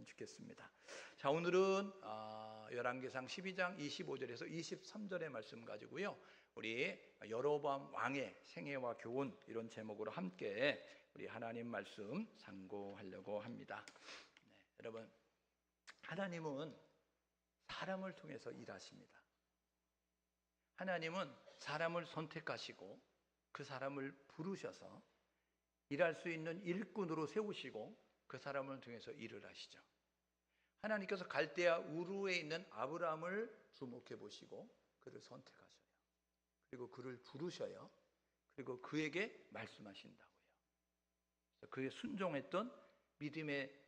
되었으면 좋겠습니다. 자, 오늘은 열왕기상 12장 25절에서 23절의 말씀 가지고요, 우리 여로보암 왕의 생애와 교훈, 이런 제목으로 함께 우리 하나님 말씀 상고하려고 합니다. 네, 여러분, 하나님은 사람을 통해서 일하십니다. 하나님은 사람을 선택하시고 그 사람을 부르셔서 일할 수 있는 일꾼으로 세우시고 그 사람을 통해서 일을 하시죠. 하나님께서 갈대아 우르에 있는 아브라함을 주목해 보시고 그를 선택하셔요. 그리고 그를 부르셔요. 그리고 그에게 말씀하신다고요. 그래서 그에 순종했던 믿음의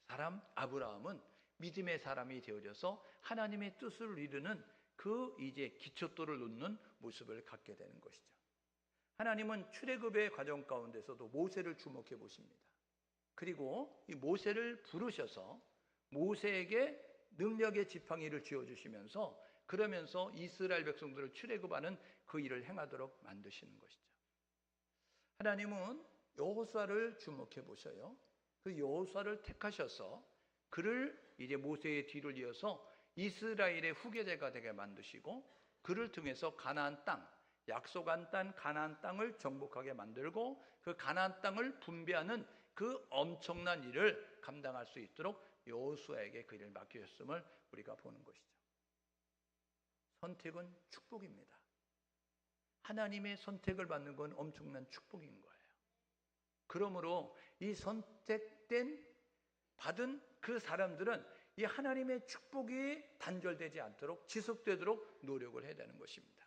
사람 아브라함은 믿음의 사람이 되어져서 하나님의 뜻을 이루는 그 이제 기초돌을 놓는 모습을 갖게 되는 것이죠. 하나님은 출애굽의 과정 가운데서도 모세를 주목해 보십니다. 그리고 이 모세를 부르셔서 모세에게 능력의 지팡이를 쥐어주시면서 그러면서 이스라엘 백성들을 출애굽하는 그 일을 행하도록 만드시는 것이죠. 하나님은 여호수아를 주목해 보셔요. 그 여호수아를 택하셔서 그를 이제 모세의 뒤를 이어서 이스라엘의 후계자가 되게 만드시고 그를 통해서 가나안 땅, 약속한 땅 가나안 땅을 정복하게 만들고 그 가나안 땅을 분배하는 그 엄청난 일을 감당할 수 있도록 여호수아에게 그 일을 맡기셨음을 우리가 보는 것이죠. 선택은 축복입니다. 하나님의 선택을 받는 건 엄청난 축복인 거예요. 그러므로 이 선택된 받은 그 사람들은 이 하나님의 축복이 단절되지 않도록 지속되도록 노력을 해야 되는 것입니다.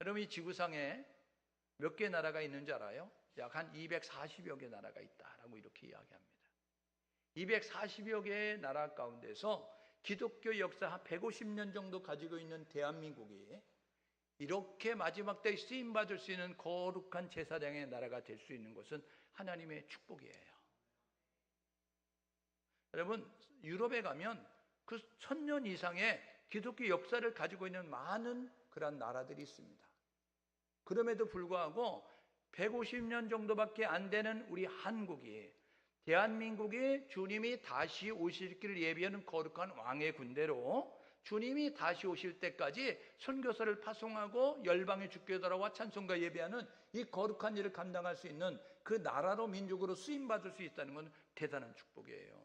여러분, 이 지구상에 몇 개 나라가 있는지 알아요? 약 한 240여 개 나라가 있다라고 이렇게 이야기합니다. 240여 개의 나라 가운데서 기독교 역사 한 150년 정도 가지고 있는 대한민국이 이렇게 마지막 때에 쓰임받을 수 있는 거룩한 제사장의 나라가 될 수 있는 것은 하나님의 축복이에요. 여러분, 유럽에 가면 그 1000년 이상의 기독교 역사를 가지고 있는 많은 그런 나라들이 있습니다. 그럼에도 불구하고 150년 정도밖에 안 되는 우리 한국이, 대한민국이 주님이 다시 오실 길을 예비하는 거룩한 왕의 군대로 주님이 다시 오실 때까지 선교사를 파송하고 열방의 주께 돌아와 찬송가 예배하는 이 거룩한 일을 감당할 수 있는 그 나라로 민족으로 쓰임받을 수 있다는 건 대단한 축복이에요.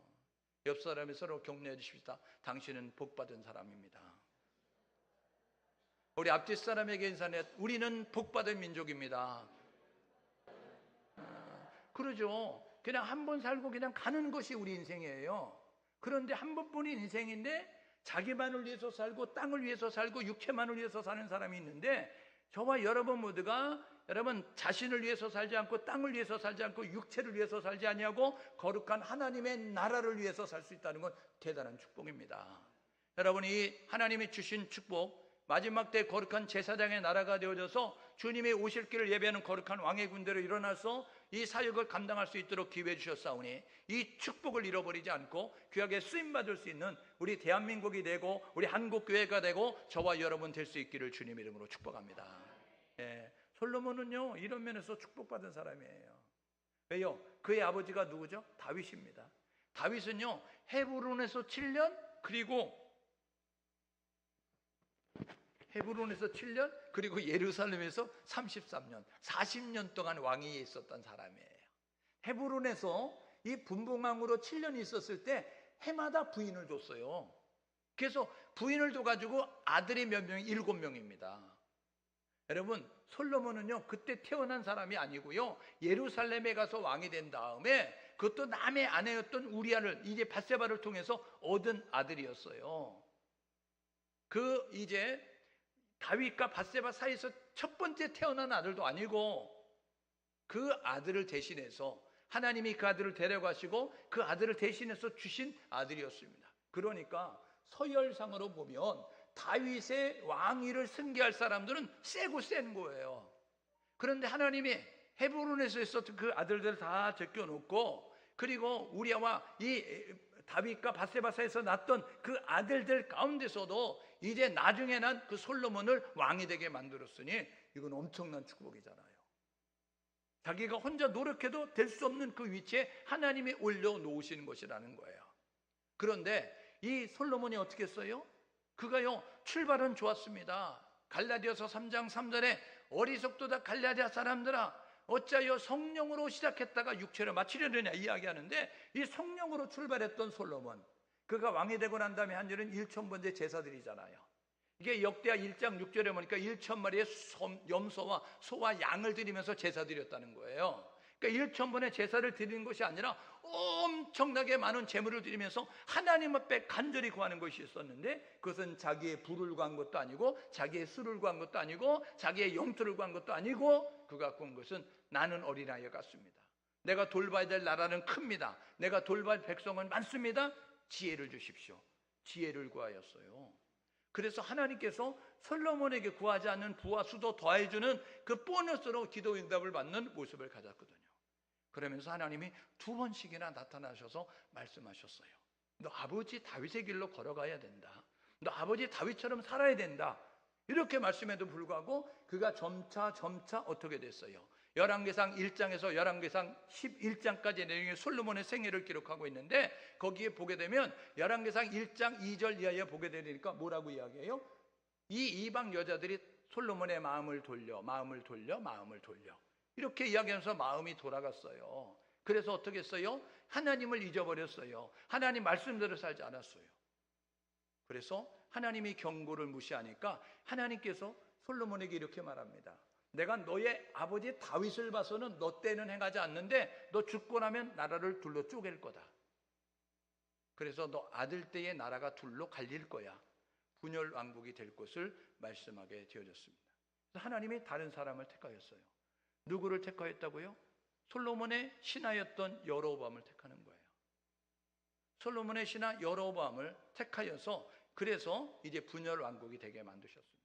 옆 사람이 서로 격려해 주십시다. 당신은 복받은 사람입니다. 우리 앞뒤 사람에게 인사해. 우리는 복받은 민족입니다. 그러죠. 그냥 한 번 살고 그냥 가는 것이 우리 인생이에요. 그런데 한 번뿐인 인생인데 자기만을 위해서 살고 땅을 위해서 살고 육체만을 위해서 사는 사람이 있는데, 저와 여러분 모두가 여러분 자신을 위해서 살지 않고 땅을 위해서 살지 않고 육체를 위해서 살지 아니하고 거룩한 하나님의 나라를 위해서 살 수 있다는 건 대단한 축복입니다. 여러분이 하나님이 주신 축복, 마지막 때 거룩한 제사장의 나라가 되어져서 주님의 오실 길을 예배하는 거룩한 왕의 군대로 일어나서 이 사역을 감당할 수 있도록 기회해 주셨사오니 이 축복을 잃어버리지 않고 귀하게 쓰임받을 수 있는 우리 대한민국이 되고 우리 한국교회가 되고 저와 여러분 될 수 있기를 주님 이름으로 축복합니다. 예, 솔로몬은요 이런 면에서 축복받은 사람이에요. 왜요? 그의 아버지가 누구죠? 다윗입니다. 다윗은요 헤브론에서 7년 그리고 헤브론에서 7년 그리고 예루살렘에서 33년 40년 동안 왕위에 있었던 사람이에요. 헤브론에서 이 분봉왕으로 7년 있었을 때 해마다 부인을 줬어요. 그래서 부인을 줘가지고 아들이 몇 명이 7명입니다. 여러분, 솔로몬은요 그때 태어난 사람이 아니고요 예루살렘에 가서 왕이 된 다음에 그것도 남의 아내였던 우리아를 이제 밧세바를 통해서 얻은 아들이었어요. 그 이제 다윗과 밧세바 사이에서 첫 번째 태어난 아들도 아니고 그 아들을 대신해서 하나님이 그 아들을 데려가시고 그 아들을 대신해서 주신 아들이었습니다. 그러니까 서열상으로 보면 다윗의 왕위를 승계할 사람들은 세고 센 거예요. 그런데 하나님이 헤브론에서 있었던 그 아들들을 다 제껴놓고 그리고 우리아와 이 다윗과 밧세바 사이에서 낳았던 그 아들들 가운데서도 이제 나중에 난 그 솔로몬을 왕이 되게 만들었으니 이건 엄청난 축복이잖아요. 자기가 혼자 노력해도 될 수 없는 그 위치에 하나님이 올려놓으시는 것이라는 거예요. 그런데 이 솔로몬이 어떻게 했어요? 그가요, 출발은 좋았습니다. 갈라디아서 3장 3절에 어리석도다 갈라디아 사람들아 어찌하여 성령으로 시작했다가 육체로 마치려느냐 이야기하는데, 이 성령으로 출발했던 솔로몬, 그가 왕이 되고 난 다음에 한 일은 1,000번째 제사드리잖아요. 이게 역대하 1장 6절에 보니까 1,000마리의 염소와 소와 양을 드리면서 제사드렸다는 거예요. 그러니까 1,000번의 제사를 드리는 것이 아니라 엄청나게 많은 제물을 드리면서 하나님 앞에 간절히 구하는 것이 있었는데, 그것은 자기의 부를 구한 것도 아니고 자기의 수를 구한 것도 아니고 자기의 영토를 구한 것도 아니고, 그가 구한 것은 나는 어린아이 같습니다. 내가 돌봐야 될 나라는 큽니다. 내가 돌볼 백성은 많습니다. 지혜를 주십시오. 지혜를 구하였어요. 그래서 하나님께서 솔로몬에게 구하지 않는 부와 수도 더해주는 그 보너스로 기도 응답을 받는 모습을 가졌거든요. 그러면서 하나님이 2번씩이나 나타나셔서 말씀하셨어요. 너 아버지 다윗의 길로 걸어가야 된다. 너 아버지 다윗처럼 살아야 된다. 이렇게 말씀에도 불구하고 그가 점차 어떻게 됐어요? 열왕기상 1장에서 열왕기상 11장까지의 내용이 솔로몬의 생애를 기록하고 있는데, 거기에 보게 되면 열왕기상 1장 2절 이하에 보게 되니까 뭐라고 이야기해요? 이 이방 여자들이 솔로몬의 마음을 돌려 이렇게 이야기하면서 마음이 돌아갔어요. 그래서 어떻게 했어요? 하나님을 잊어버렸어요. 하나님 말씀대로 살지 않았어요. 그래서 하나님이 경고를 무시하니까 하나님께서 솔로몬에게 이렇게 말합니다. 내가 너의 아버지 다윗을 봐서는 너 때는 행하지 않는데 너 죽고 나면 나라를 둘로 쪼갤 거다. 그래서 너 아들 때의 나라가 둘로 갈릴 거야. 분열 왕국이 될 것을 말씀하게 되어졌습니다. 하나님이 다른 사람을 택하였어요. 누구를 택하였다고요? 솔로몬의 신하였던 여로보암을 택하는 거예요. 솔로몬의 신하 여로보암을 택하여서 그래서 이제 분열 왕국이 되게 만드셨습니다.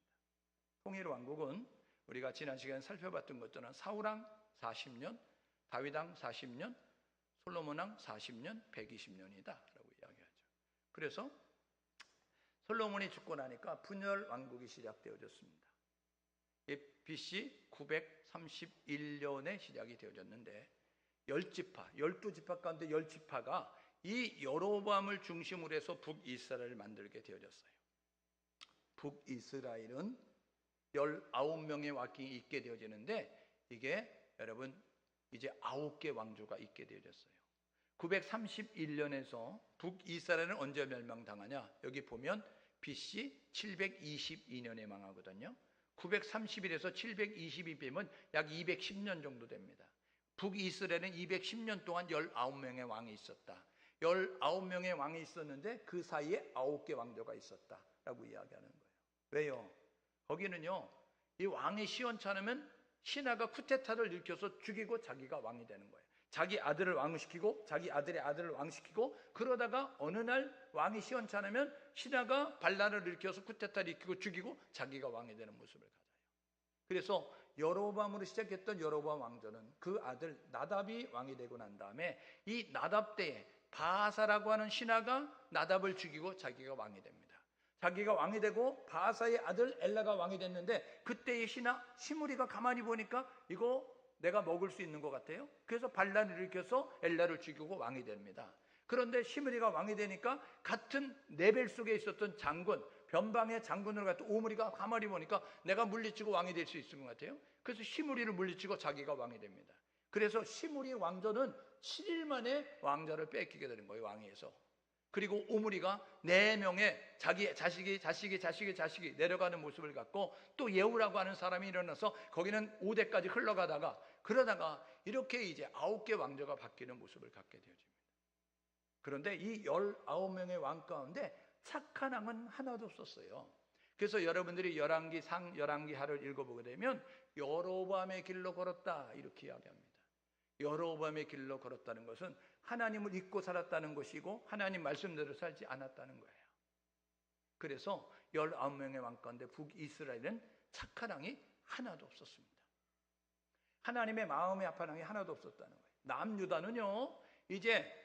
통일 왕국은 우리가 지난 시간에 살펴봤던 것처럼 사울왕 40년, 다윗왕 40년, 솔로몬왕 40년, 120년이다 라고 이야기하죠. 그래서 솔로몬이 죽고 나니까 분열 왕국이 시작되어졌습니다. BC 931년에 시작이 되어졌는데 10지파, 12지파 가운데 10지파가 이 여로보암을 중심으로 해서 북이스라엘을 만들게 되어졌어요. 북이스라엘은 19명의 왕이 있게 되어지는데, 이게 여러분 이제 9개 왕조가 있게 되어졌어요. 931년에서 북이스라엘은 언제 멸망당하냐? 여기 보면 BC 722년에 망하거든요. 931에서 722 빼면 약 210년 정도 됩니다. 북이스라엘은 210년 동안 19명의 왕이 있었다. 19명의 왕이 있었는데 그 사이에 9개 왕조가 있었다라고 이야기하는 거예요. 왜요? 거기는요, 이 왕이 시원찮으면 신하가 쿠데타를 일으켜서 죽이고 자기가 왕이 되는 거예요. 자기 아들을 왕시키고 자기 아들의 아들을 왕시키고, 그러다가 어느 날 왕이 시원찮으면 신하가 반란을 일으켜서 쿠데타를 일으키고 죽이고 자기가 왕이 되는 모습을 가져요. 그래서 여로보암으로 시작했던 여로보암 왕조는 그 아들 나답이 왕이 되고 난 다음에 이 나답 때에 바하사라고 하는 신하가 나답을 죽이고 자기가 왕이 됩니다. 자기가 왕이 되고 바하사의 아들 엘라가 왕이 됐는데, 그때의 신하 시므리가 가만히 보니까 이거 내가 먹을 수 있는 것 같아요. 그래서 반란을 일으켜서 엘라를 죽이고 왕이 됩니다. 그런데 시므리가 왕이 되니까 같은 레벨 속에 있었던 장군, 변방의 장군으로 갔던 오므리가 가만히 보니까 내가 물리치고 왕이 될 수 있을 것 같아요. 그래서 시므리를 물리치고 자기가 왕이 됩니다. 그래서 시므리 왕조는 7일 만에 왕자를 뺏기게 되는 거예요, 왕위에서. 그리고 오므리가 4명의 자기 자식이 내려가는 모습을 갖고, 또 예후라고 하는 사람이 일어나서 거기는 5대까지 흘러가다가, 그러다가 이렇게 이제 9개 왕조가 바뀌는 모습을 갖게 되어집니다. 그런데 이 19명의 왕 가운데 착한 왕은 하나도 없었어요. 그래서 여러분들이 열왕기상, 열왕기하를 읽어보게 되면 여로보암의 길로 걸었다 이렇게 이야기합니다. 여로보암의 길로 걸었다는 것은 하나님을 잊고 살았다는 것이고 하나님 말씀대로 살지 않았다는 거예요. 그래서 19명의 왕 가운데 북이스라엘은 착한 왕이 하나도 없었습니다. 하나님의 마음에 합한 왕이 하나도 없었다는 거예요. 남유다는요, 이제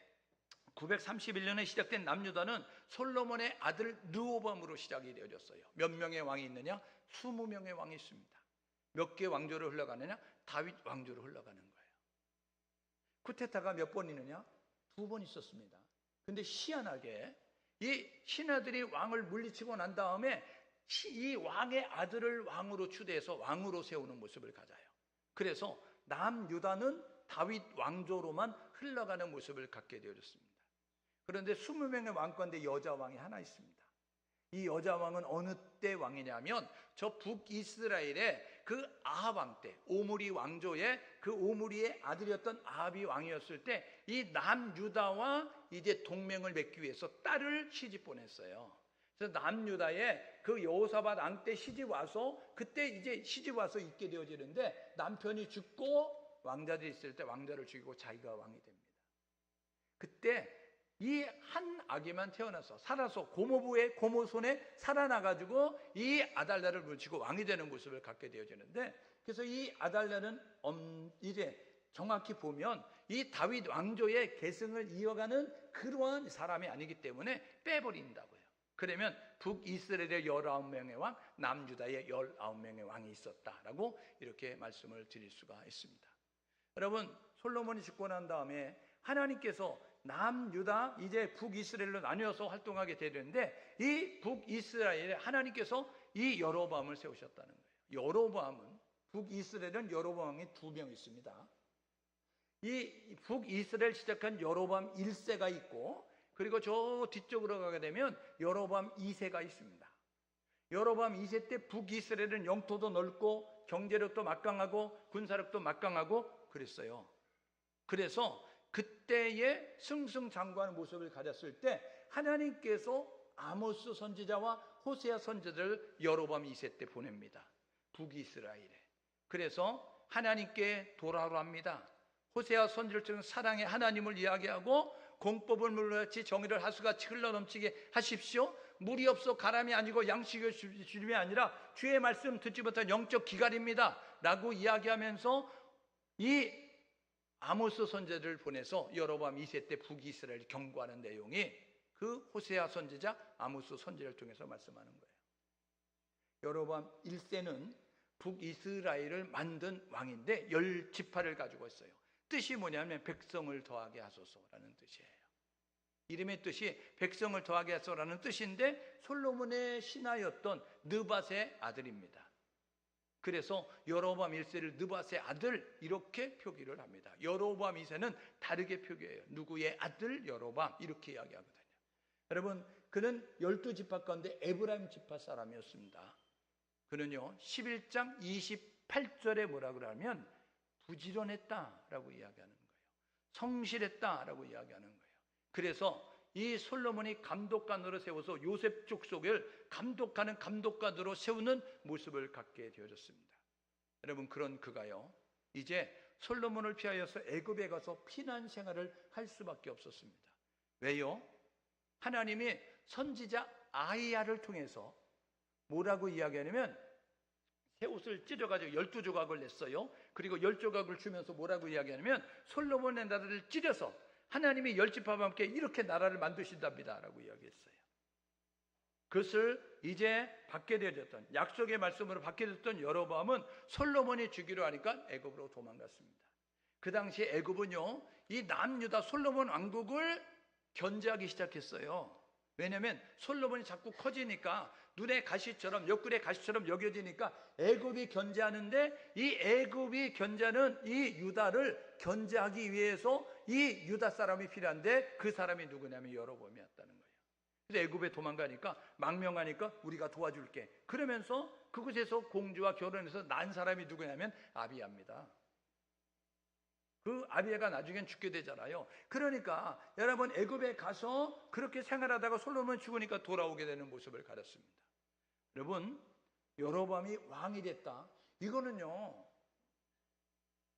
931년에 시작된 남유다는 솔로몬의 아들 르호보암으로 시작이 되어졌어요. 몇 명의 왕이 있느냐? 20명의 왕이 있습니다. 몇 개 왕조를 흘러가느냐? 다윗 왕조로 흘러가는 거예요. 쿠데타가 몇 번 있느냐? 2번 있었습니다. 근데 희한하게 이 신하들이 왕을 물리치고 난 다음에 이 왕의 아들을 왕으로 추대해서 왕으로 세우는 모습을 가져요. 그래서 남유다는 다윗 왕조로만 흘러가는 모습을 갖게 되어졌습니다. 그런데 20명의 왕 가운데 여자 왕이 하나 있습니다. 이 여자 왕은 어느 때 왕이냐면 저 북이스라엘의 그 아합 왕 때, 오므리 왕조의 그 오므리의 아들이었던 아합이 왕이었을 때 이 남유다와 이제 동맹을 맺기 위해서 딸을 시집 보냈어요. 그래서 남유다에 그 여호사밧 왕 때 시집 와서 그때 이제 시집 와서 있게 되어지는데 남편이 죽고 왕자들이 있을 때 왕자를 죽이고 자기가 왕이 됩니다. 그때 이 한 아기만 태어나서 살아서 고모부의 고모손에 살아나가지고 이 아달랴를 물리치고 왕이 되는 모습을 갖게 되어지는데, 그래서 이 아달랴는 이제 정확히 보면 이 다윗 왕조의 계승을 이어가는 그러한 사람이 아니기 때문에 빼버린다고요. 그러면 북이스라엘의 19명의 왕, 남유다의 19명의 왕이 있었다라고 이렇게 말씀을 드릴 수가 있습니다. 여러분, 솔로몬이 죽고 난 다음에 하나님께서 남유다 이제 북이스라엘로 나뉘어서 활동하게 되는데, 이 북이스라엘에 하나님께서 이 여로보암을 세우셨다는 거예요. 여로보암은, 북이스라엘은 여로보암이 2명 있습니다. 이 북이스라엘 시작한 여로보암 1세가 있고, 그리고 저 뒤쪽으로 가게 되면 여로보암 2세가 있습니다. 여로보암 2세 때 북이스라엘은 영토도 넓고 경제력도 막강하고 군사력도 막강하고 그랬어요. 그래서 그때의 승승장구하는 모습을 가졌을 때 하나님께서 아모스 선지자와 호세아 선지자를 여로보암 2세 때 보냅니다. 북이스라엘에. 그래서 하나님께 돌아오라 합니다. 호세아 선지자를 통해 사랑의 하나님을 이야기하고 공법을 물같이 정의를 하수같이 흘러넘치게 하십시오. 물이 없어 가람이 아니고 양식의 주님이 아니라 주의 말씀 듣지 못한 영적 기갈입니다 라고 이야기하면서 이 아모스 선지자를 보내서 여로보암 2세 때 북이스라엘 경고하는 내용이 그 호세아 선지자 아모스 선지자를 통해서 말씀하는 거예요. 여로보암 1세는 북이스라엘을 만든 왕인데 10지파를 가지고 있어요. 뜻이 뭐냐면 백성을 더하게 하소서라는 뜻이에요. 이름의 뜻이 백성을 더하게 하소서라는 뜻인데 솔로몬의 신하였던 느밧의 아들입니다. 그래서 여로보암 1세를 느밧의 아들 이렇게 표기를 합니다. 여로보암 2세는 다르게 표기해요. 누구의 아들 여로보암 이렇게 이야기하거든요. 여러분, 그는 12지파 가운데 에브라임 지파 사람이었습니다. 그는요 11장 28절에 뭐라 그러냐면 부지런했다라고 이야기하는 거예요. 성실했다라고 이야기하는 거예요. 그래서 이 솔로몬이 감독관으로 세워서 요셉 족속을 감독하는 감독관으로 세우는 모습을 갖게 되어졌습니다. 여러분, 그런 그가요 이제 솔로몬을 피하여서 애굽에 가서 피난 생활을 할 수밖에 없었습니다. 왜요? 하나님이 선지자 아이야를 통해서 뭐라고 이야기하냐면 새 옷을 찢어가지고 12조각을 냈어요. 그리고 10조각을 주면서 뭐라고 이야기하냐면 솔로몬의 나라를 찢어서 하나님이 10지파와 함께 이렇게 나라를 만드신답니다 라고 이야기했어요. 그것을 이제 받게 되었던, 약속의 말씀으로 받게 되었던 여로보암은 솔로몬이 주기로 하니까 애굽으로 도망갔습니다. 그 당시 애굽은요 이 남유다 솔로몬 왕국을 견제하기 시작했어요. 왜냐하면 솔로몬이 자꾸 커지니까 눈의 가시처럼, 옆구리의 가시처럼 여겨지니까 애굽이 견제하는데, 이 애굽이 견제하는 이 유다를 견제하기 위해서 이 유다 사람이 필요한데 그 사람이 누구냐면 여로보암이었다는 거예요. 그래서 애굽에 도망가니까 망명하니까 우리가 도와줄게 그러면서 그곳에서 공주와 결혼해서 난 사람이 누구냐면 아비야입니다. 그 아비야가 나중엔 죽게 되잖아요. 그러니까 여러분, 애굽에 가서 그렇게 생활하다가 솔로몬이 죽으니까 돌아오게 되는 모습을 가졌습니다. 여러분, 여로보암이 왕이 됐다, 이거는요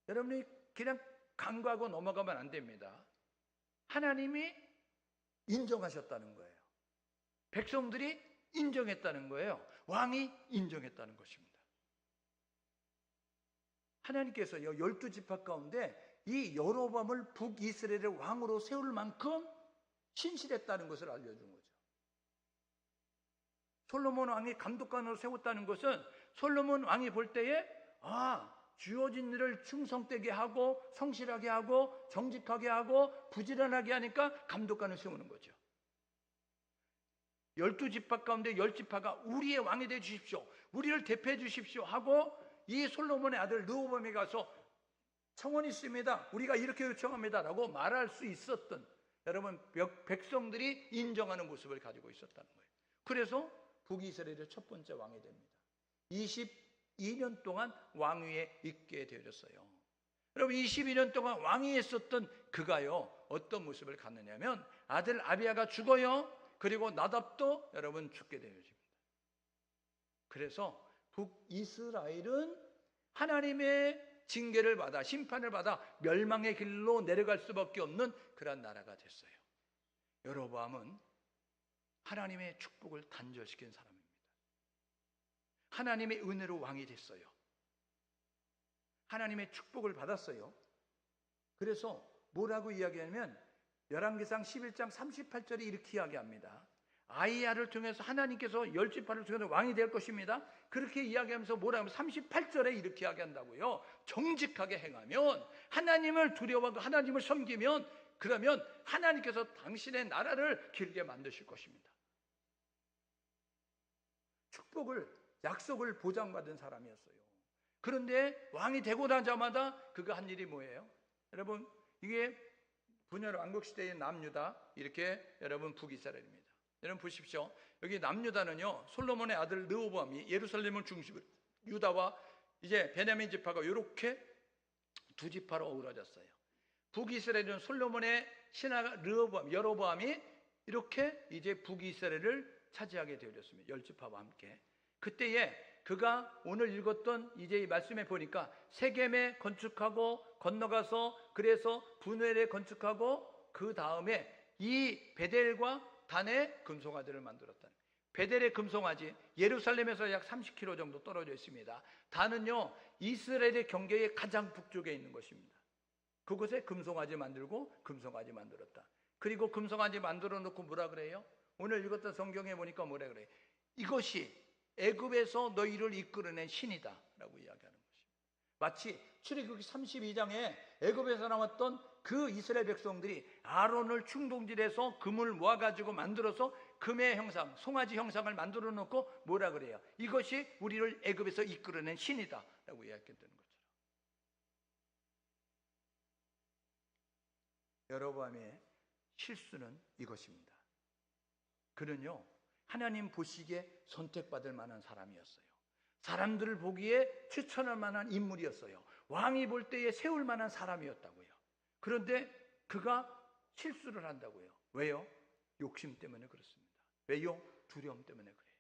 여러분이 그냥 간과하고 넘어가면 안 됩니다. 하나님이 인정하셨다는 거예요. 백성들이 인정했다는 거예요. 왕이 인정했다는 것입니다. 하나님께서요 12지파 가운데 이 여로보암을 북이스라엘의 왕으로 세울 만큼 신실했다는 것을 알려준 거죠. 솔로몬 왕이 감독관으로 세웠다는 것은 솔로몬 왕이 볼 때에 주어진 일을 충성되게 하고 성실하게 하고 정직하게 하고 부지런하게 하니까 감독관을 세우는 거죠. 12지파 가운데 10지파가 우리의 왕이 되어 주십시오, 우리를 대표해 주십시오 하고 이 솔로몬의 아들 르호보암에 가서 청원이 있습니다, 우리가 이렇게 요청합니다 라고 말할 수 있었던, 여러분, 백성들이 인정하는 모습을 가지고 있었다는 거예요. 그래서 북이스라엘의 첫 번째 왕이 됩니다. 22년 동안 왕위에 있게 되어졌어요. 여러분, 22년 동안 왕위에 있었던 그가요, 어떤 모습을 갖느냐면 아들 아비야가 죽어요. 그리고 나답도 여러분 죽게 되어집니다. 그래서 북이스라엘은 하나님의 징계를 받아, 심판을 받아 멸망의 길로 내려갈 수밖에 없는 그런 나라가 됐어요. 여로보암은 하나님의 축복을 단절시킨 사람입니다. 하나님의 은혜로 왕이 됐어요. 하나님의 축복을 받았어요. 그래서 뭐라고 이야기하냐면 열왕기상 11장 38절에 이렇게 이야기합니다. 아이야를 통해서 하나님께서 10지파를 통해서 왕이 될 것입니다. 그렇게 이야기하면서 뭐라고 하면 38절에 이렇게 이야기한다고요. 정직하게 행하면, 하나님을 두려워하고 하나님을 섬기면, 그러면 하나님께서 당신의 나라를 길게 만드실 것입니다. 축복을, 약속을 보장받은 사람이었어요. 그런데 왕이 되고 나자마자 그가 한 일이 뭐예요? 여러분, 이게 분열 왕국시대의 남유다, 이렇게 여러분 북이스라엘입니다. 여러분 보십시오. 여기 남유다는요, 솔로몬의 아들 르호보암이 예루살렘을 중심으로 유다와 이제 베냐민 지파가 이렇게 두 지파로 어우러졌어요. 북이스라엘은 솔로몬의 신하 르호보암, 여로보암이 이렇게 이제 북이스라엘을 차지하게 되었습니다. 10지파와 함께. 그때에 그가 오늘 읽었던 이제 이 말씀에 보니까 세겜에 건축하고 건너가서 그래서 분회에 건축하고 그 다음에 이 베델과 단에 금송아지를 만들었다는. 베델의 금송아지, 예루살렘에서 약 30km 정도 떨어져 있습니다. 단은요, 이스라엘의 경계의 가장 북쪽에 있는 것입니다. 그곳에 금송아지 만들고 금송아지 만들었다. 그리고 금송아지 만들어 놓고 뭐라 그래요? 오늘 읽었던 성경에 보니까 뭐라 그래요? 이것이 애굽에서 너희를 이끌어낸 신이다 라고 이야기하는 것입니다. 마치 출애굽기 32장에 애굽에서 나왔던 그 이스라엘 백성들이 아론을 충동질해서 금을 모아가지고 만들어서 금의 형상, 송아지 형상을 만들어 놓고 뭐라 그래요? 이것이 우리를 애굽에서 이끌어낸 신이다 라고 이야기했던 것처럼, 여로보암의 실수는 이것입니다. 그는요, 하나님 보시기에 선택받을 만한 사람이었어요. 사람들을 보기에 추천할 만한 인물이었어요. 왕이 볼 때에 세울 만한 사람이었다고요. 그런데 그가 실수를 한다고요. 왜요? 욕심 때문에 그렇습니다. 왜요? 두려움 때문에 그래요.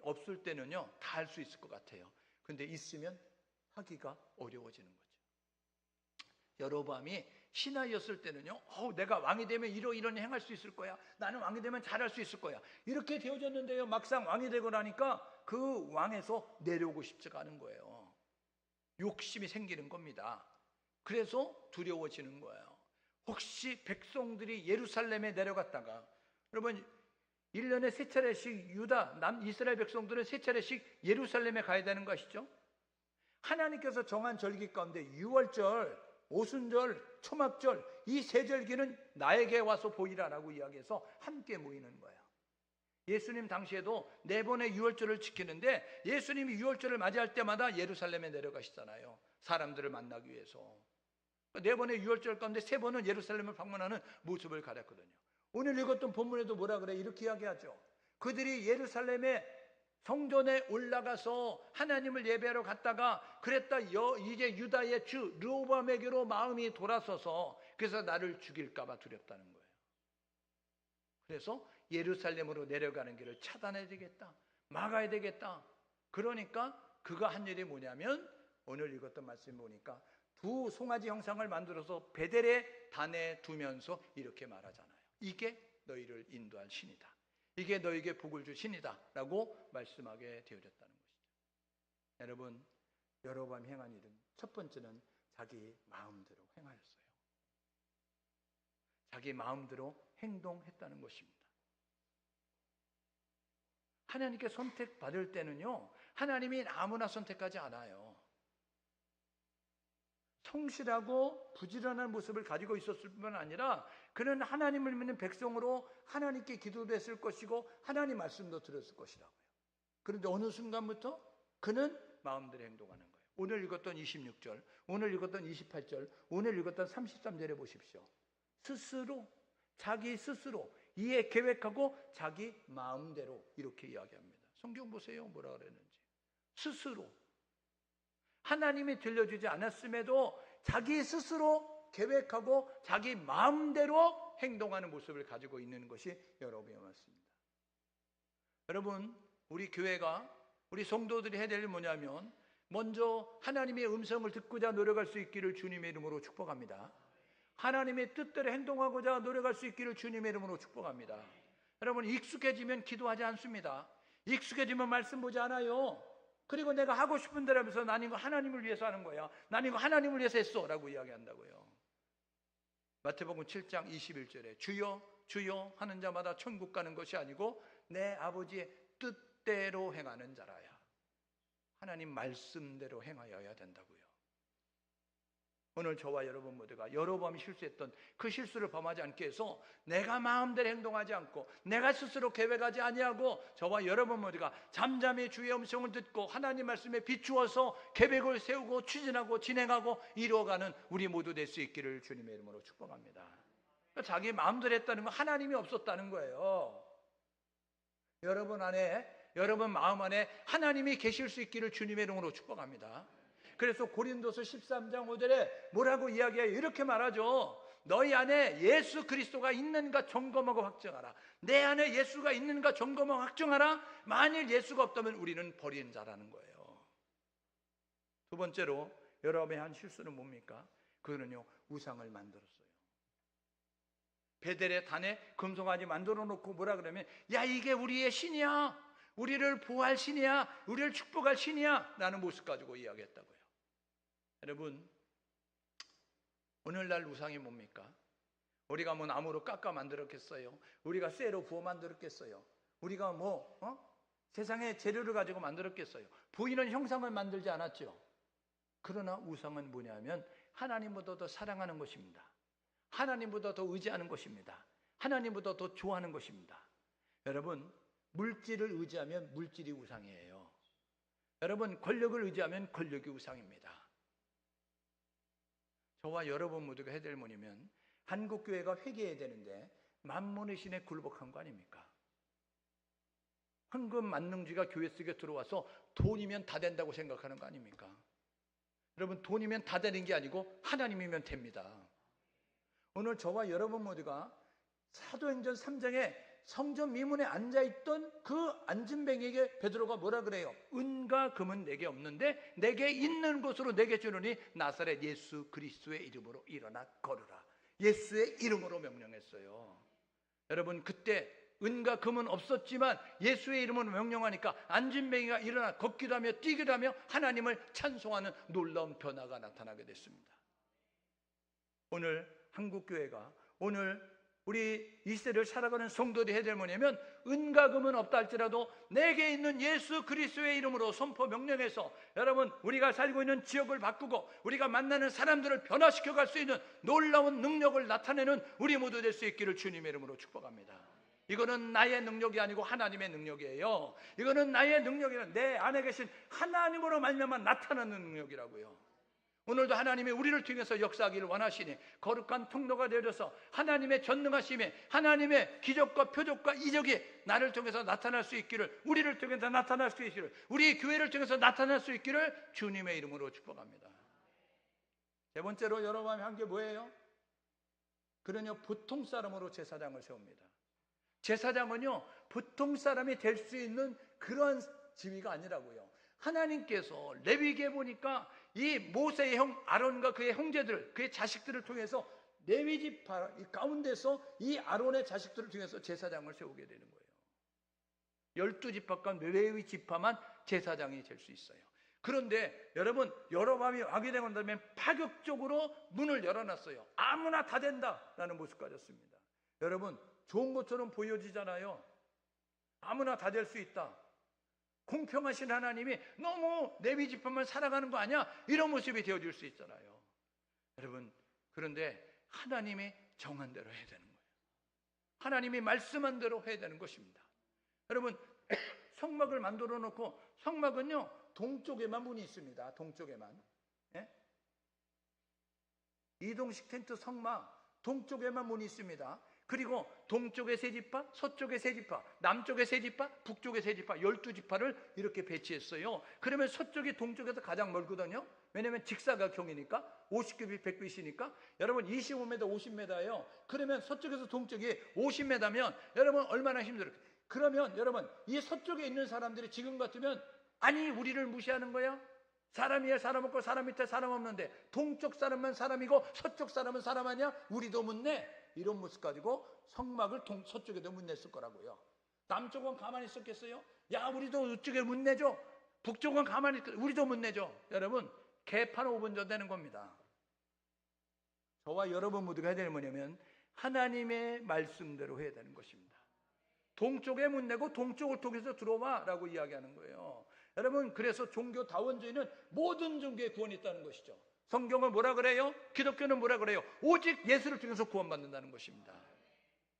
없을 때는요, 다 할 수 있을 것 같아요. 근데 있으면 하기가 어려워지는 거죠. 여로보암이 신하였을 때는요, 내가 왕이 되면 이런 행할 수 있을 거야, 나는 왕이 되면 잘할 수 있을 거야, 이렇게 되어졌는데요, 막상 왕이 되고 나니까 그 왕에서 내려오고 싶지가 않은 거예요. 욕심이 생기는 겁니다. 그래서 두려워지는 거예요. 혹시 백성들이 예루살렘에 내려갔다가, 여러분 1년에 3차례씩 유다, 남이스라엘 백성들은 3차례씩 예루살렘에 가야 되는 거 아시죠? 하나님께서 정한 절기 가운데 유월절, 오순절, 초막절, 이 세 절기는 나에게 와서 보이라라고 이야기해서 함께 모이는 거예요. 예수님 당시에도 4번의 유월절을 지키는데 예수님이 유월절을 맞이할 때마다 예루살렘에 내려가시잖아요. 사람들을 만나기 위해서. 4번의 유월절 가운데 3번은 예루살렘을 방문하는 모습을 가렸거든요. 오늘 읽었던 본문에도 뭐라 그래? 이렇게 이야기하죠. 그들이 예루살렘에 성전에 올라가서 하나님을 예배하러 갔다가 그랬다 이제 유다의 주 르호보암에게로 마음이 돌아서서 그래서 나를 죽일까 봐 두렵다는 거예요. 그래서 예루살렘으로 내려가는 길을 차단해야 되겠다, 막아야 되겠다. 그러니까 그가 한 일이 뭐냐면 오늘 읽었던 말씀 보니까 두 송아지 형상을 만들어서 베델의 단에 두면서 이렇게 말하잖아요. 이게 너희를 인도할 신이다, 이게 너에게 복을 줄 신이다 라고 말씀하게 되어졌다는 것이죠. 여러분, 여로보암 행한 일은 첫 번째는 자기 마음대로 행하였어요. 자기 마음대로 행동했다는 것입니다. 하나님께 선택받을 때는요, 하나님이 아무나 선택하지 않아요. 성실하고 부지런한 모습을 가지고 있었을 뿐만 아니라 그는 하나님을 믿는 백성으로 하나님께 기도도 했을 것이고 하나님 말씀도 들었을 것이라고요. 그런데 어느 순간부터 그는 마음대로 행동하는 거예요. 오늘 읽었던 26절, 오늘 읽었던 28절, 오늘 읽었던 33절에 보십시오. 스스로, 자기 스스로 이해 계획하고 자기 마음대로 이렇게 이야기합니다. 성경 보세요. 뭐라 그랬는지. 스스로. 하나님이 들려주지 않았음에도 자기 스스로 계획하고 자기 마음대로 행동하는 모습을 가지고 있는 것이 여러분의 말씀입니다. 여러분, 우리 교회가, 우리 성도들이 해야 될 일 뭐냐면 먼저 하나님의 음성을 듣고자 노력할 수 있기를 주님의 이름으로 축복합니다. 하나님의 뜻대로 행동하고자 노력할 수 있기를 주님의 이름으로 축복합니다. 여러분, 익숙해지면 기도하지 않습니다. 익숙해지면 말씀 보지 않아요. 그리고 내가 하고 싶은 대로 하면서 난 이거 하나님을 위해서 하는 거야, 난 이거 하나님을 위해서 했어 라고 이야기한다고요. 마태복음 7장 21절에 주여 주여 하는 자마다 천국 가는 것이 아니고 내 아버지의 뜻대로 행하는 자라야. 하나님 말씀대로 행하여야 된다고요. 오늘 저와 여러분 모두가 여러 번 실수했던 그 실수를 범하지 않게 해서 내가 마음대로 행동하지 않고 내가 스스로 계획하지 아니하고 저와 여러분 모두가 잠잠히 주의 음성을 듣고 하나님 말씀에 비추어서 계획을 세우고 추진하고 진행하고 이루어가는 우리 모두 될 수 있기를 주님의 이름으로 축복합니다. 자기 마음대로 했다는 건 하나님이 없었다는 거예요. 여러분 안에, 여러분 마음 안에 하나님이 계실 수 있기를 주님의 이름으로 축복합니다. 그래서 고린도서 13장 5절에 뭐라고 이야기해요? 이렇게 말하죠. 너희 안에 예수 그리스도가 있는가 점검하고 확증하라. 내 안에 예수가 있는가 점검하고 확증하라. 만일 예수가 없다면 우리는 버린 자라는 거예요. 두 번째로 여러분의 한 실수는 뭡니까? 그거는요, 우상을 만들었어요. 베델의 단에 금송아지 만들어 놓고 뭐라 그러면, 야, 이게 우리의 신이야, 우리를 보호할 신이야, 우리를 축복할 신이야 라는 모습 가지고 이야기했다고요. 여러분, 오늘날 우상이 뭡니까? 우리가 뭐 나무로 깎아 만들었겠어요? 우리가 쇠로 부어 만들었겠어요? 우리가 세상의 재료를 가지고 만들었겠어요? 보이는 형상을 만들지 않았죠. 그러나 우상은 뭐냐면 하나님보다 더 사랑하는 것입니다. 하나님보다 더 의지하는 것입니다. 하나님보다 더 좋아하는 것입니다. 여러분, 물질을 의지하면 물질이 우상이에요. 여러분, 권력을 의지하면 권력이 우상입니다. 저와 여러분 모두가 해야 될 뭐냐면 한국교회가 회개해야 되는데 만몬의 신에 굴복한 거 아닙니까? 황금 만능주의가 교회 속에 들어와서 돈이면 다 된다고 생각하는 거 아닙니까? 여러분, 돈이면 다 되는 게 아니고 하나님이면 됩니다. 오늘 저와 여러분 모두가 사도행전 3장에 성전 미문에 앉아있던 그 앉은뱅이에게 베드로가 뭐라 그래요? 은과 금은 내게 없는데 내게 있는 곳으로 내게 주노니 나사렛 예수 그리스도의 이름으로 일어나 걸으라. 예수의 이름으로 명령했어요. 여러분, 그때 은과 금은 없었지만 예수의 이름으로 명령하니까 앉은뱅이가 일어나 걷기도 하며 뛰기도 하며 하나님을 찬송하는 놀라운 변화가 나타나게 됐습니다. 오늘 한국교회가, 오늘 우리 이 세대를 살아가는 성도들이 해야 될 뭐냐면 은과 금은 없다 할지라도 내게 있는 예수 그리스도의 이름으로 선포 명령해서 여러분, 우리가 살고 있는 지역을 바꾸고 우리가 만나는 사람들을 변화시켜 갈 수 있는 놀라운 능력을 나타내는 우리 모두 될 수 있기를 주님의 이름으로 축복합니다. 이거는 나의 능력이 아니고 하나님의 능력이에요. 이거는 나의 능력이 아니라 내 안에 계신 하나님으로 말미암아 나타나는 능력이라고요. 오늘도 하나님이 우리를 통해서 역사하기를 원하시니 거룩한 통로가 되어서 하나님의 전능하심에 하나님의 기적과 표적과 이적이 나를 통해서 나타날 수 있기를, 우리를 통해서 나타날 수 있기를, 우리 교회를 통해서 나타날 수 있기를 주님의 이름으로 축복합니다. 세 번째로 여러분이 한 게 뭐예요? 그러냐, 보통 사람으로 제사장을 세웁니다. 제사장은요, 보통 사람이 될 수 있는 그런 지위가 아니라고요. 하나님께서 레위기에 보니까 이 모세의 형 아론과 그의 형제들, 그의 자식들을 통해서 레위 지파 가운데서 이 아론의 자식들을 통해서 제사장을 세우게 되는 거예요. 12지파과 레위 지파만 제사장이 될 수 있어요. 그런데 여러분, 여로보암이 왕이 되고 나면 파격적으로 문을 열어놨어요. 아무나 다 된다라는 모습 가졌습니다. 여러분, 좋은 것처럼 보여지잖아요. 아무나 다 될 수 있다. 공평하신 하나님이 너무 레위 지파만 살아가는 거 아니야? 이런 모습이 되어줄 수 있잖아요. 여러분, 그런데 하나님이 정한 대로 해야 되는 거예요. 하나님이 말씀한 대로 해야 되는 것입니다. 여러분, 성막을 만들어 놓고, 성막은요 동쪽에만 문이 있습니다. 동쪽에만. 예? 이동식 텐트 성막 동쪽에만 문이 있습니다. 그리고 동쪽에 세 지파, 서쪽에 세 지파, 남쪽에 세 지파, 북쪽에 세 지파, 12지파를 이렇게 배치했어요. 그러면 서쪽이 동쪽에서 가장 멀거든요. 왜냐하면 직사각형이니까, 50규빗 100규빗이니까. 여러분 25m 50m예요. 그러면 서쪽에서 동쪽이 50m면 여러분 얼마나 힘들어요. 그러면 여러분 이 서쪽에 있는 사람들이 지금 같으면 아니 우리를 무시하는 거야? 사람 위에 사람 없고 사람 밑에 사람 없는데 동쪽 사람만 사람이고 서쪽 사람은 사람 아니야? 우리도 묻네. 이런 모습 가지고 성막을 서쪽에도 묻냈을 거라고요. 남쪽은 가만히 있었겠어요? 야 우리도 이쪽에 묻내죠. 북쪽은 가만히 있겠어요? 우리도 묻내죠. 여러분 개판 5분 전 되는 겁니다. 저와 여러분 모두가 해야 되는 뭐냐면 하나님의 말씀대로 해야 되는 것입니다. 동쪽에 묻내고 동쪽을 통해서 들어와 라고 이야기하는 거예요. 여러분 그래서 종교 다원주의는 모든 종교에 구원이 있다는 것이죠. 성경은 뭐라 그래요? 기독교는 뭐라 그래요? 오직 예수를 통해서 구원받는다는 것입니다.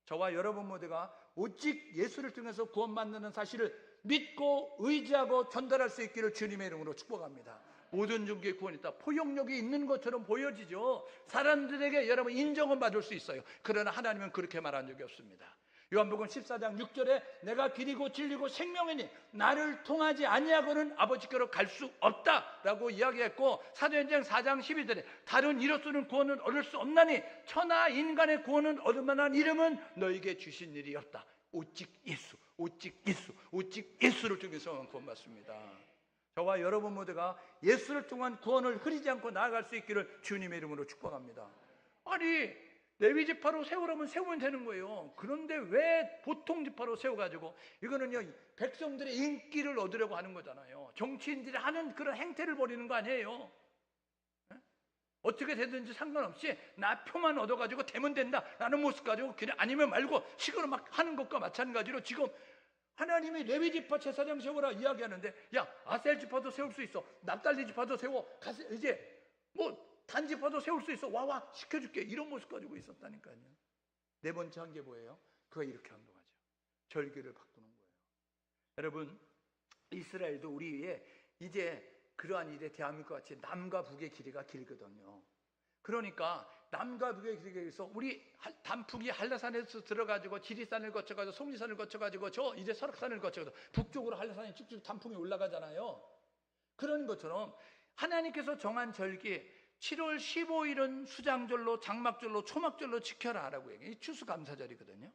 저와 여러분 모두가 오직 예수를 통해서 구원받는 사실을 믿고 의지하고 전달할 수 있기를 주님의 이름으로 축복합니다. 모든 종교에 구원이 있다. 포용력이 있는 것처럼 보여지죠. 사람들에게 여러분 인정은 받을 수 있어요. 그러나 하나님은 그렇게 말한 적이 없습니다. 요한복음 14장 6절에 내가 길이고 진리고 생명이니 나를 통하지 아니하고는 아버지께로 갈 수 없다라고 이야기했고, 사도행전 4장 12절에 다른 이로서는 구원을 얻을 수 없나니 천하 인간의 구원은 얻을 만한 이름은 너에게 주신 일이 없다. 오직 예수, 오직 예수, 오직 예수를 통해서만 구원받습니다. 저와 여러분 모두가 예수를 통한 구원을 흐리지 않고 나아갈 수 있기를 주님의 이름으로 축복합니다. 아니 레위 지파로 세우라면 세우면 되는 거예요. 그런데 왜 보통 지파로 세워가지고, 이거는요 백성들의 인기를 얻으려고 하는 거잖아요. 정치인들이 하는 그런 행태를 벌이는 거 아니에요. 어떻게 되든지 상관없이 나 표만 얻어가지고 되면 된다라는 모습 가지고 그냥 아니면 말고 식으로 막 하는 것과 마찬가지로 지금 하나님이 레위 지파 제사장 세우라 이야기하는데, 야 아셀 지파도 세울 수 있어, 납달리 지파도 세워, 이제 뭐 단지파도 세울 수 있어, 와와 시켜줄게, 이런 모습 가지고 있었다니까요. 네 번째 한 게 뭐예요? 그가 이렇게 행동하죠. 절기를 바꾸는 거예요. 여러분 이스라엘도 우리 위에 이제 그러한 일에 대한민국과 같이 남과 북의 길이가 길거든요. 그러니까 남과 북의 길이에서 우리 단풍이 한라산에서 들어가지고 지리산을 거쳐가지고 속리산을 거쳐가지고 저 이제 설악산을 거쳐가지고 북쪽으로 한라산이 쭉쭉 단풍이 올라가잖아요. 그런 것처럼 하나님께서 정한 절기 7월 15일은 수장절로 장막절로 초막절로 지켜라 라고 얘기해요. 이 추수감사절이거든요.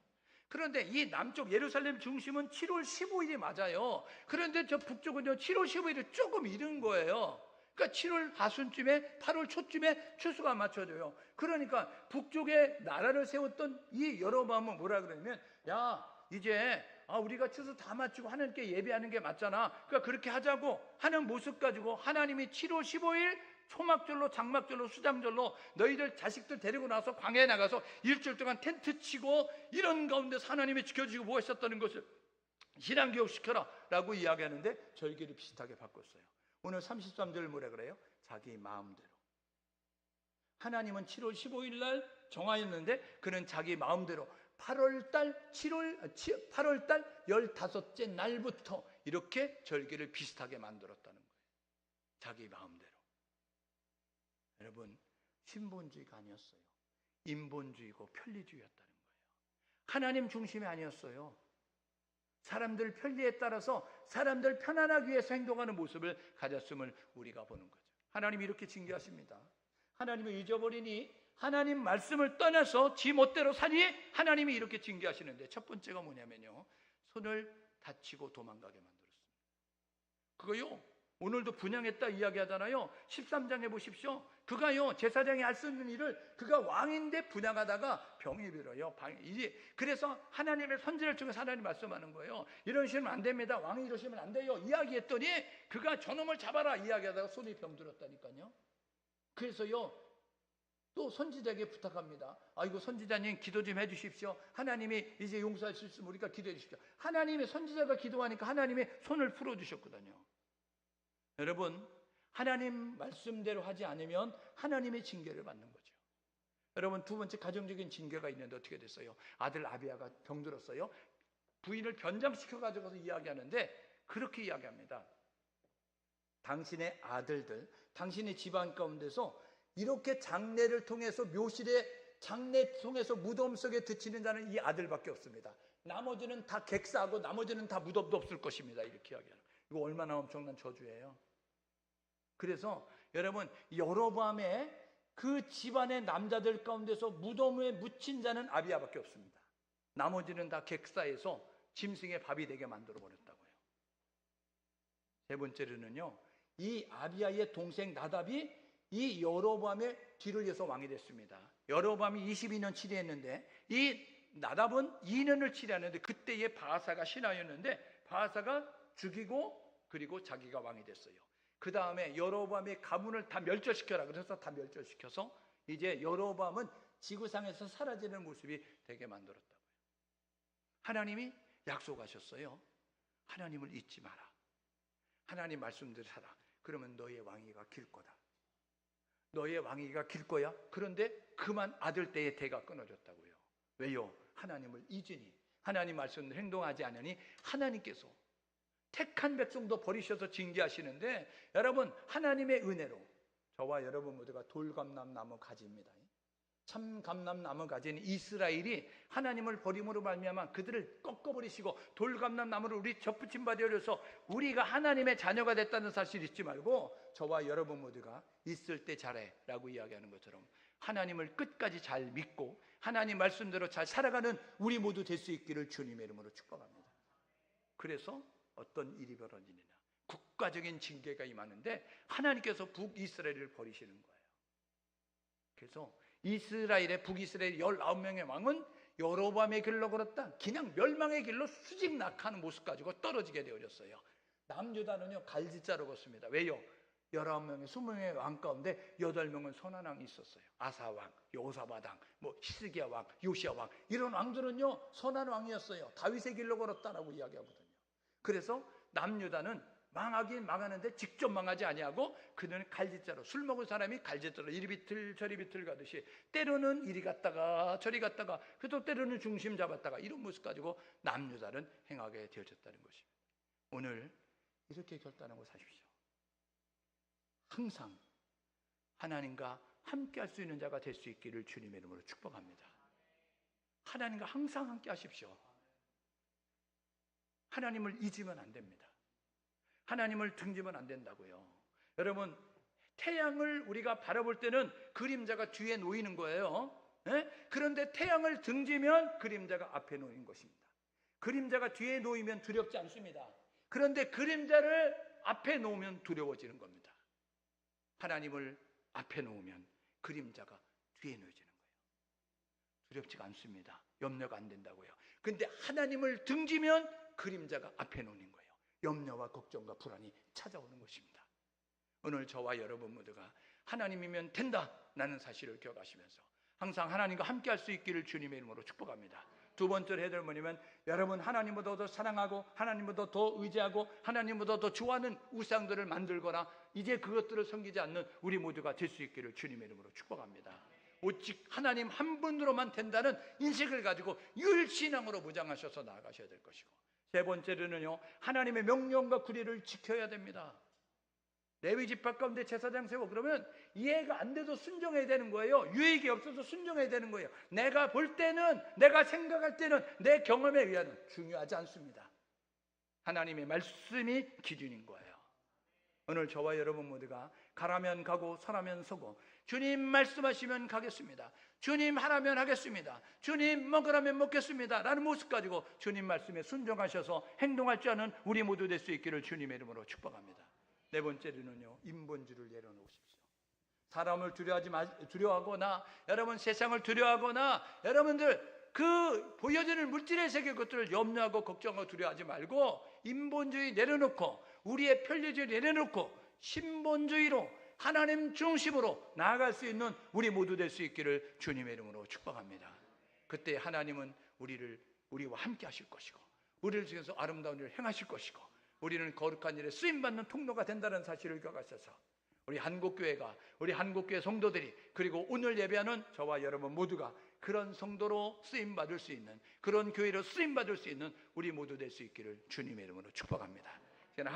그런데 이 남쪽 예루살렘 중심은 7월 15일이 맞아요. 그런데 저 북쪽은요 7월 15일이 조금 이른 거예요. 그러니까 7월 하순쯤에 8월 초쯤에 추수가 맞춰져요. 그러니까 북쪽에 나라를 세웠던 이 여로보암은 뭐라 그러냐면, 야 이제 우리가 추수 다 마치고 하나님께 예배하는 게 맞잖아. 그러니까 그렇게 하자고 하는 모습 가지고 하나님이 7월 15일 초막절로 장막절로 수장절로 너희들 자식들 데리고 나서 광야에 나가서 일주일 동안 텐트 치고 이런 가운데서 하나님이 지켜주시고 뭐 하셨다는 것을 신앙교육시켜라 라고 이야기하는데 절기를 비슷하게 바꿨어요. 오늘 33절 뭐라 그래요? 자기 마음대로. 하나님은 7월 15일 날 정하였는데 그는 자기 마음대로 8월달 15째 날부터 이렇게 절기를 비슷하게 만들었다는 거예요. 자기 마음대로. 여러분 신본주의가 아니었어요. 인본주의고 편리주의였다는 거예요. 하나님 중심이 아니었어요. 사람들 편리에 따라서 사람들 편안하기 위해서 행동하는 모습을 가졌음을 우리가 보는 거죠. 하나님이 이렇게 징계하십니다. 하나님을 잊어버리니 하나님 말씀을 떠나서 지 멋대로 사니 하나님이 이렇게 징계하시는데, 첫 번째가 뭐냐면요, 손을 다치고 도망가게 만들었습니다. 그거요 오늘도 분향했다 이야기하잖아요. 13장에 보십시오. 그가요 제사장이 할 수 있는 일을, 그가 왕인데 분향하다가 병이 들어요. 그래서 하나님의 선지를 통해서 하나님 말씀하는 거예요. 이러시면 안 됩니다. 왕이 이러시면 안 돼요 이야기했더니 그가 저놈을 잡아라 이야기하다가 손이 병들었다니까요. 그래서요 또 선지자에게 부탁합니다. 아이고 선지자님 기도 좀 해주십시오. 하나님이 이제 용서할 수 있으면 우리가 기도해 주십시오. 하나님의 선지자가 기도하니까 하나님의 손을 풀어주셨거든요. 여러분, 하나님 말씀대로 하지 않으면 하나님의 징계를 받는 거죠. 여러분, 두 번째 가정적인 징계가 있는데 어떻게 됐어요? 아들 아비야가 병들었어요. 부인을 변장시켜 가지고서 이야기하는데 그렇게 이야기합니다. 당신의 아들들, 당신의 집안 가운데서 이렇게 장례를 통해서 묘실에 장례 통해서 무덤 속에 드치는 자는 이 아들밖에 없습니다. 나머지는 다 객사하고 나머지는 다 무덤도 없을 것입니다. 이렇게 이야기하는. 이거 얼마나 엄청난 저주예요. 그래서 여러분, 여로보암의 그 집안의 남자들 가운데서 무덤에 묻힌 자는 아비야밖에 없습니다. 나머지는 다 객사해서 짐승의 밥이 되게 만들어 버렸다고요. 세 번째로는요, 이 아비야의 동생 나답이 이 여로보암의 뒤를 이어서 왕이 됐습니다. 여로보암이 22년 치리했는데 이 나답은 2년을 치리하는데 그때의 바하사가 신하였는데 바하사가 죽이고 그리고 자기가 왕이 됐어요. 그 다음에 여로보암의 가문을 다 멸절시켜라 그래서 다 멸절시켜서 이제 여로보암은 지구상에서 사라지는 모습이 되게 만들었다고요. 하나님이 약속하셨어요. 하나님을 잊지 마라. 하나님 말씀대로 살아. 그러면 너의 왕위가 길 거다. 너의 왕위가 길 거야. 그런데 그만 아들 때의 대가 끊어졌다고요. 왜요? 하나님을 잊으니, 하나님 말씀대로 행동하지 않으니 하나님께서 택한 백성도 버리셔서 징계하시는데, 여러분, 하나님의 은혜로 저와 여러분 모두가 돌감람나무 가지입니다. 참 감람나무 가지는 이스라엘이 하나님을 버림으로 말미암아 그들을 꺾어버리시고 돌감람나무를 우리 접붙임 바 되어서 우리가 하나님의 자녀가 됐다는 사실 잊지 말고 저와 여러분 모두가 있을 때 잘해 라고 이야기하는 것처럼 하나님을 끝까지 잘 믿고 하나님 말씀대로 잘 살아가는 우리 모두 될 수 있기를 주님의 이름으로 축복합니다. 그래서 어떤 일이 벌어지느냐, 국가적인 징계가 임하는데 하나님께서 북이스라엘을 버리시는 거예요. 그래서 이스라엘의 북이스라엘 19명의 왕은 여로보암의 길로 걸었다. 그냥 멸망의 길로 수직 낙하는 모습 가지고 떨어지게 되어졌어요. 남유다는요 갈지자로 걷습니다. 왜요? 19명의 20명의 왕 가운데 8명은 선한 왕이 있었어요. 아사왕, 요사바당, 히스기야 왕, 요시야 왕, 이런 왕들은요 선한 왕이었어요. 다윗의 길로 걸었다라고 이야기하거든요. 그래서 남유다는 망하긴 망하는데 직접 망하지 아니하고 그들은 갈지자로, 술 먹은 사람이 갈지자로 이리 비틀 저리 비틀 가듯이 때로는 이리 갔다가 저리 갔다가 그래도 때로는 중심 잡았다가 이런 모습 가지고 남유다는 행하게 되어졌다는 것입니다. 오늘 이렇게 결단하고 사십시오. 항상 하나님과 함께 할 수 있는 자가 될 수 있기를 주님의 이름으로 축복합니다. 하나님과 항상 함께 하십시오. 하나님을 잊으면 안 됩니다. 하나님을 등지면 안 된다고요. 여러분, 태양을 우리가 바라볼 때는 그림자가 뒤에 놓이는 거예요. 그런데 태양을 등지면 그림자가 앞에 놓인 것입니다. 그림자가 뒤에 놓이면 두렵지 않습니다. 그런데 그림자를 앞에 놓으면 두려워지는 겁니다. 하나님을 앞에 놓으면 그림자가 뒤에 놓여지는 거예요. 두렵지가 않습니다. 염려가 안 된다고요. 그런데 하나님을 등지면 그림자가 앞에 놓이는 거예요. 염려와 걱정과 불안이 찾아오는 것입니다. 오늘 저와 여러분 모두가 하나님이면 된다라는 사실을 기억하시면서 항상 하나님과 함께 할 수 있기를 주님의 이름으로 축복합니다. 두 번째로 해야 될 뭐냐면 여러분 하나님보다 더 사랑하고 하나님보다 더 의지하고 하나님보다 더 좋아하는 우상들을 만들거나 이제 그것들을 섬기지 않는 우리 모두가 될 수 있기를 주님의 이름으로 축복합니다. 오직 하나님 한 분으로만 된다는 인식을 가지고 율신앙으로 무장하셔서 나아가셔야 될 것이고, 세 번째로는요 하나님의 명령과 규례를 지켜야 됩니다. 레위 지파 가운데 제사장 세워 그러면 이해가 안 돼도 순종해야 되는 거예요. 유익이 없어서 순종해야 되는 거예요. 내가 볼 때는, 내가 생각할 때는, 내 경험에 의하면 중요하지 않습니다. 하나님의 말씀이 기준인 거예요. 오늘 저와 여러분 모두가 가라면 가고 서라면 서고 주님 말씀하시면 가겠습니다. 주님 하라면 하겠습니다. 주님 먹으라면 먹겠습니다 라는 모습 가지고 주님 말씀에 순종하셔서 행동할 줄 아는 우리 모두 될 수 있기를 주님의 이름으로 축복합니다. 네 번째로는요 인본주의를 내려놓으십시오. 사람을 두려워하거나 여러분 세상을 두려워하거나 여러분들 그 보여지는 물질의 세계 것들을 염려하고 걱정하고 두려워하지 말고 인본주의 내려놓고 우리의 편리주의 내려놓고 신본주의로 하나님 중심으로 나아갈 수 있는 우리 모두 될 수 있기를 주님의 이름으로 축복합니다. 그때 하나님은 우리와 함께 하실 것이고, 우리를 통해서 아름다운 일을 행하실 것이고, 우리는 거룩한 일에 쓰임받는 통로가 된다는 사실을 기억하셔서 우리 한국교회가, 우리 한국교회 성도들이, 그리고 오늘 예배하는 저와 여러분 모두가 그런 성도로 쓰임받을 수 있는, 그런 교회로 쓰임받을 수 있는 우리 모두 될 수 있기를 주님의 이름으로 축복합니다. 함께